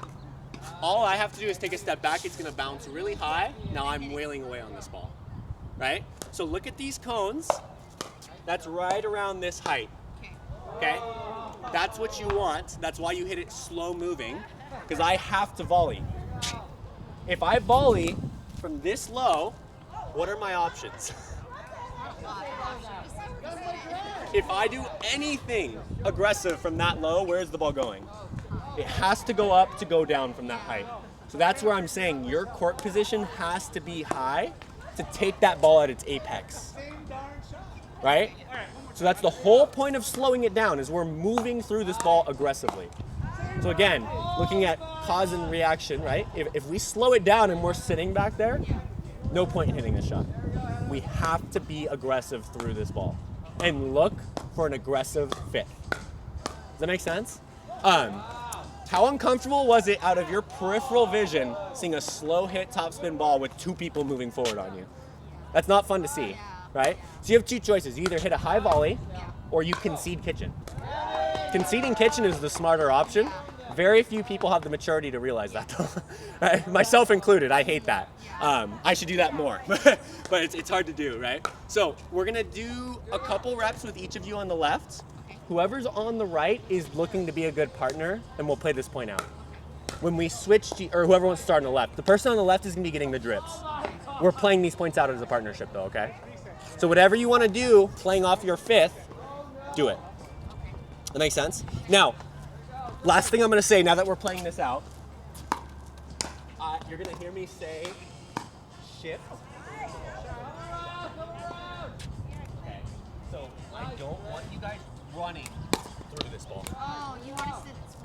S1: all I have to do is take a step back, it's gonna bounce really high. Now I'm wailing away on this ball, right? So look at these cones, that's right around this height,
S2: Okay.
S1: okay? That's what you want, that's why you hit it slow moving, because I have to volley. If I volley from this low, what are my options? If I do anything aggressive from that low, where's the ball going? It has to go up to go down from that height. So that's where I'm saying your court position has to be high to take that ball at its apex. Right? So that's the whole point of slowing it down, is we're moving through this ball aggressively. So again, looking at cause and reaction, right? If we slow it down and we're sitting back there, no point in hitting this shot. We have to be aggressive through this ball and look for an aggressive fit. Does that make sense? How uncomfortable was it out of your peripheral vision seeing a slow hit topspin ball with two people moving forward on you? That's not fun to see, right? So you have two choices. You either hit a high volley or you concede kitchen. Conceding kitchen is the smarter option. Very few people have the maturity to realize that, though. Right? Myself included, I hate that. I should do that more, but it's hard to do, right? So we're gonna do a couple reps with each of you on the left. Whoever's on the right is looking to be a good partner, and we'll play this point out. When we switch, or whoever wants to start on the left, the person on the left is gonna be getting the drips. We're playing these points out as a partnership, though, okay? So whatever you wanna do, playing off your fifth, do it. That makes sense? Now, last thing I'm gonna say, now that we're playing this out, you're gonna hear me say shift. Okay, so I don't want you guys running through this ball.
S2: Oh, you want to sit this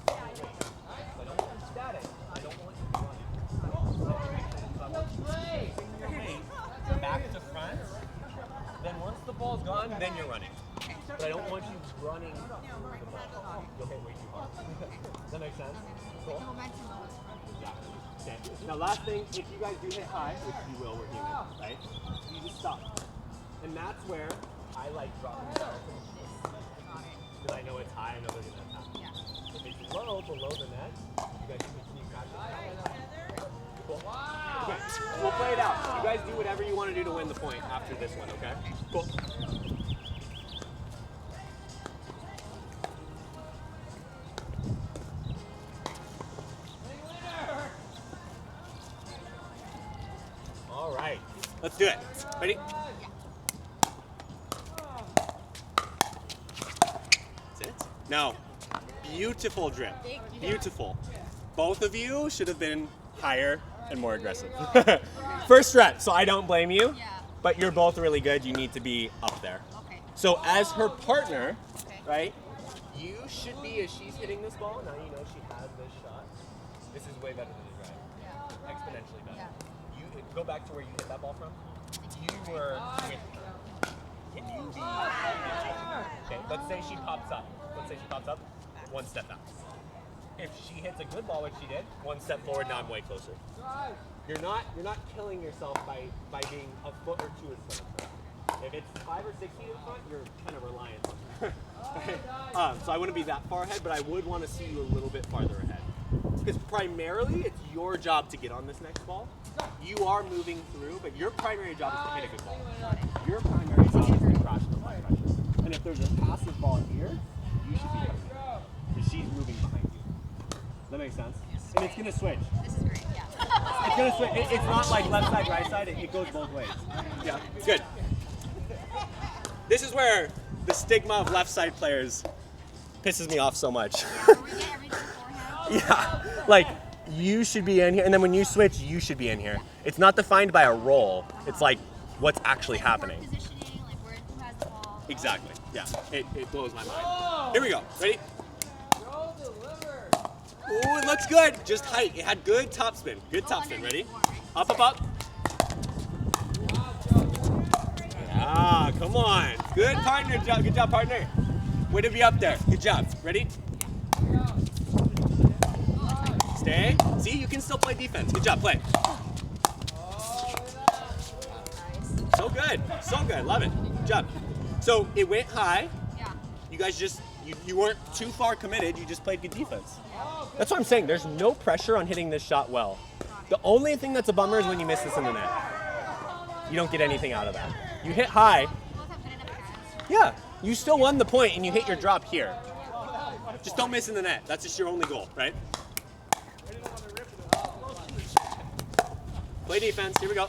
S1: I don't want you static. I don't want you running. I want you to your weight back to front, Then once the ball's gone, then you're running. But I don't want you running through the ball. You'll hit way too hard. Does that make sense? Cool? Yeah. Okay. Now last thing, if you guys do hit high, which you will, we're human, right? You just stop. And that's where I like dropping down. Because I know it's high, I know they're going to attack. If it's low, below the net, you guys can continue practicing. Cool. Okay, we'll play it out. You guys do whatever you want to do to win the point after this one, okay? Cool. All right, let's do it. Ready? That's it? No. Beautiful drip. Beautiful. Both of you should have been higher and more aggressive. First rep, so I don't blame you, but you're both really good. You need to be up there.
S2: Okay.
S1: So as her partner, right, you should be, as she's hitting this ball, now you know she has this shot. This is way better than the drive.
S2: Yeah.
S1: Exponentially better.
S2: Yeah.
S1: You go back to where you hit that ball from. You were with her. Can you be? Okay, let's say she pops up. One step back. If she hits a good ball, which she did, one step forward. Now I'm way closer. You're not killing yourself by being a foot or two in front of her. If it's 5 or 6 feet in front, you're kind of reliant on her. So I wouldn't be that far ahead, but I would want to see you a little bit farther ahead. Because primarily, it's your job to get on this next ball. You are moving through, but your primary job is to hit a good ball. Your primary job is to crash the high pressure. And if there's a passive ball here, you should be hitting it. Because she's moving behind you. Does that make sense? And it's going to switch.
S2: This is great, yeah.
S1: It's going to switch. It's not like left side, right side. It goes both ways. Yeah, good. This is where the stigma of left side players pisses me off so much. Yeah, like you should be in here, and then when you switch, you should be in here. It's not defined by a role. It's like what's actually happening.
S2: Positioning, like who has the ball.
S1: Exactly. Yeah, it blows my mind. Here we go. Ready? Ooh, it looks good. Just height. It had good top spin. Good top spin. Ready? Up, up, up. Ah, come on. Good partner. Good job, partner. Way to be up there. Good job. Ready? Stay. See, you can still play defense. Good job. Play. So good. So good. Love it. Good job. So it went high.
S2: Yeah.
S1: You guys just, you weren't too far committed. You just played good defense. That's what I'm saying. There's no pressure on hitting this shot well. The only thing that's a bummer is when you miss this in the net. You don't get anything out of that. You hit high. Yeah. You still won the point and you hit your drop here. Just don't miss in the net. That's just your only goal, right? Play defense. Here we go.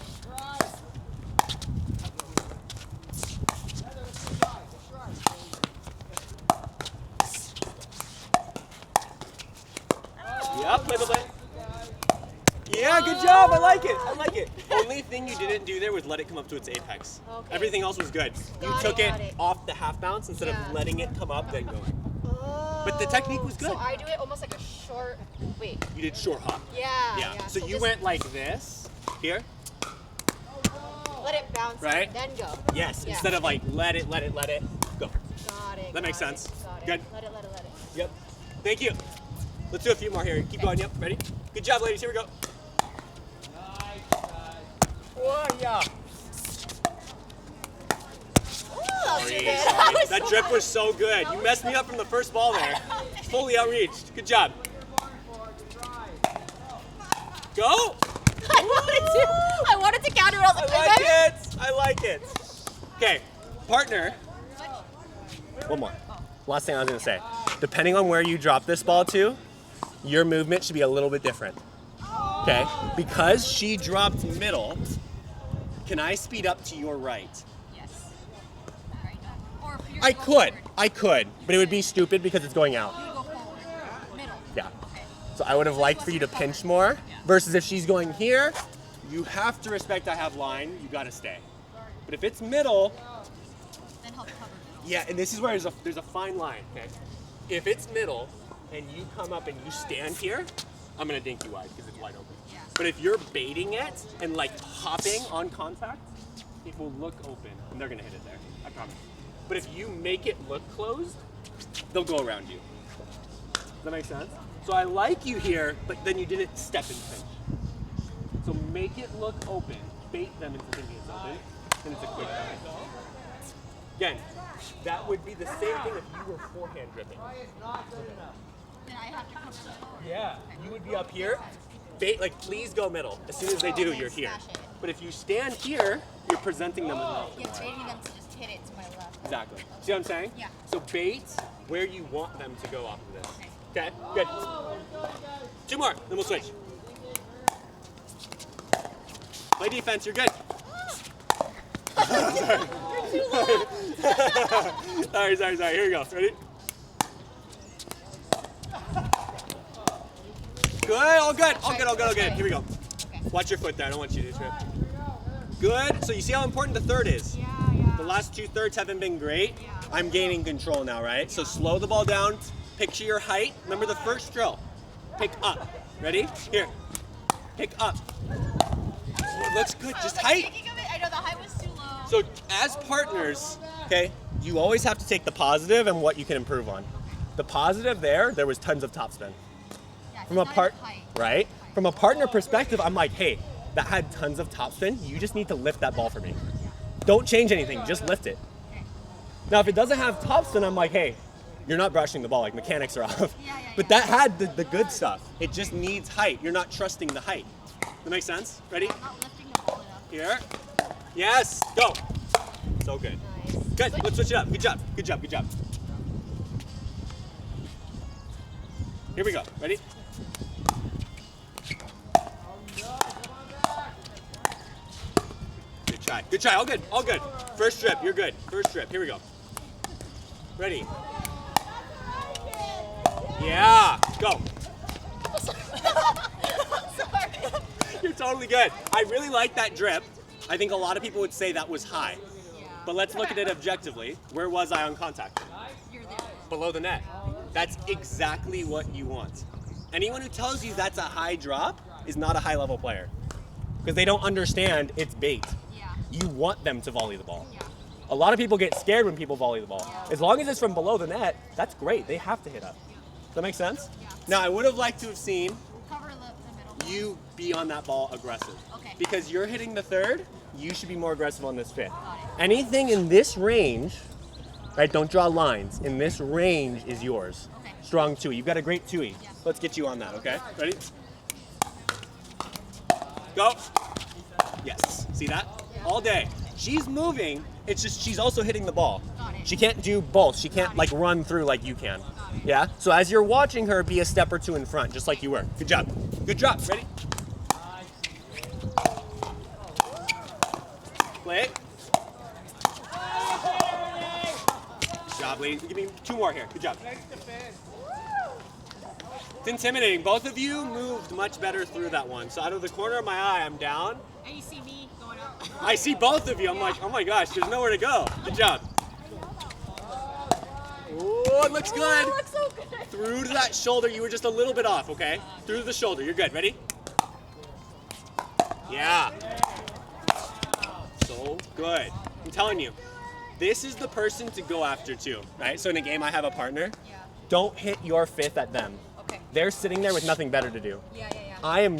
S1: Yeah, play the play. Yeah, good job. I like it. I like it. Only thing you didn't do there was let it come up to its apex.
S2: Okay.
S1: Everything else was good. You took it off the half bounce instead of letting it come up, then going. But the technique was good.
S2: So I do it almost like a short, wait.
S1: You did short hop.
S2: Yeah.
S1: So you went like this, here.
S2: Let it bounce,
S1: right?
S2: Then go.
S1: Yes,
S2: Yeah.
S1: instead of like let it, go.
S2: Got it.
S1: That makes sense.
S2: Got it.
S1: Good.
S2: Let it.
S1: Yep. Thank you. Let's do a few more here. Keep going. Yep. Ready? Good job, ladies. Here we go. Oh, yeah. Sorry. That drip was so good. You messed me up from the first ball there. Fully outreached. Good job. Go.
S2: I wanted to counter.
S1: I like it. Okay, partner. One more. Last thing I was going to say. Depending on where you drop this ball to, your movement should be a little bit different. Okay? Because she dropped middle, can I speed up to your right?
S2: Yes.
S1: I could, but it would be stupid because it's going out.
S2: You go forward. Middle.
S1: Yeah. So I would have liked for you to pinch more, versus if she's going here, you have to respect I have line, you gotta stay. But if it's middle,
S2: Then help cover middle.
S1: yeah, and this is where there's a fine line, okay? If it's middle and you come up and you stand here, I'm gonna dink you wide because it's wide open.
S2: Yeah.
S1: But if you're baiting it and like hopping on contact,
S3: it will look open, and they're gonna hit it there. I promise. But if you make it look closed, they'll go around you. Does that make sense? So I like you here, but then you didn't step and pinch. So make it look open, bait them into thinking it's open, and it's a quick dive. Again, that would be the same thing if you were forehand gripping.
S2: Then I have to cover the toe.
S3: Yeah, you would be up here, bait, like please go middle. As soon as they do,
S2: Okay,
S3: you're here.
S2: smash it.
S3: But if you stand here, you're presenting them as well.
S2: You're baiting them to just hit it to my left.
S3: Exactly. See what I'm saying?
S2: Yeah.
S3: So bait where you want them to go off of this. Okay, good. 2 more, then we'll switch. Play defense, you're good. Sorry. sorry. Here we go. Ready? Good, all good. Here we go.
S2: Okay.
S3: Watch your foot there. I don't want you to trip. Good. So you see how important the third is?
S2: Yeah.
S3: The last 2 thirds haven't been great.
S2: Yeah.
S3: I'm gaining control now, right? So slow the ball down. Picture your height. Remember the first drill. Pick up. Ready? Here. Pick up. It looks good. Just height.
S2: Thinking of it, I know the height was too low.
S3: So as partners, okay, you always have to take the positive and what you can improve on. The positive there was tons of topspin.
S2: Yeah,
S3: From a
S2: it's not
S3: part,
S2: enough height.
S3: right? From a partner perspective, I'm like, hey, that had tons of topspin. You just need to lift that ball for me. Don't change anything, just lift it.
S2: Okay.
S3: Now, if it doesn't have topspin, I'm like, hey, you're not brushing the ball, like mechanics are off.
S2: Yeah,
S3: But that had the good stuff. It just needs height. You're not trusting the height. That makes sense? Ready?
S2: I'm not lifting the ball enough.
S3: Here. Yes, go. So good.
S2: Nice.
S3: Good, let's switch it up. Good job. Here we go. Ready? Good try. All good. First strip, you're good. First strip, here we go. Ready? Yeah, go.
S2: Sorry.
S3: You're totally good. I really like that drip. I think a lot of people would say that was high.
S2: Yeah.
S3: But let's look at it objectively. Where was I on contact?
S2: You're there.
S3: Below the net. That's exactly what you want. Anyone who tells you that's a high drop is not a high level player. Because they don't understand it's bait.
S2: Yeah.
S3: You want them to volley the ball.
S2: Yeah.
S3: A lot of people get scared when people volley the ball.
S2: Yeah.
S3: As long as it's from below the net, that's great. They have to hit up. Does that make sense?
S2: Yeah.
S3: Now, I would have liked to have seen
S2: Cover the middle.
S3: you be on that ball aggressive.
S2: Okay.
S3: Because you're hitting the third, you should be more aggressive on this fifth.
S2: Got it.
S3: Anything in this range, right, don't draw lines. In this range is yours.
S2: Okay.
S3: Strong Twoey. You've got a great Twoey.
S2: Yeah.
S3: Let's get you on that, okay? Ready? Go. Yes. See that?
S2: Yeah.
S3: All day. She's moving. It's just she's also hitting the ball.
S2: Got it.
S3: She can't do both. She can't
S2: Got it.
S3: like run through like you can.
S2: Got it.
S3: Yeah? So as you're watching her, be a step or two in front, just like you were. Good job. Good drop. Ready? Play it. Good job, ladies. Give me 2 more here. Good job. It's intimidating. Both of you moved much better through that one. So out of the corner of my eye, I'm down.
S2: And you see me going up.
S3: I see both of you. I'm like, oh my gosh, there's nowhere to go. Good job. Oh, it looks good.
S2: Oh, looks so good.
S3: Through to that shoulder, you were just a little bit off, okay? Through the shoulder, you're good. Ready? Yeah. So good. I'm telling you, this is the person to go after too, right? So in a game, I have a partner.
S2: Yeah.
S3: Don't hit your fifth at them.
S2: Okay.
S3: They're sitting there with nothing better to do.
S2: Yeah.
S3: I am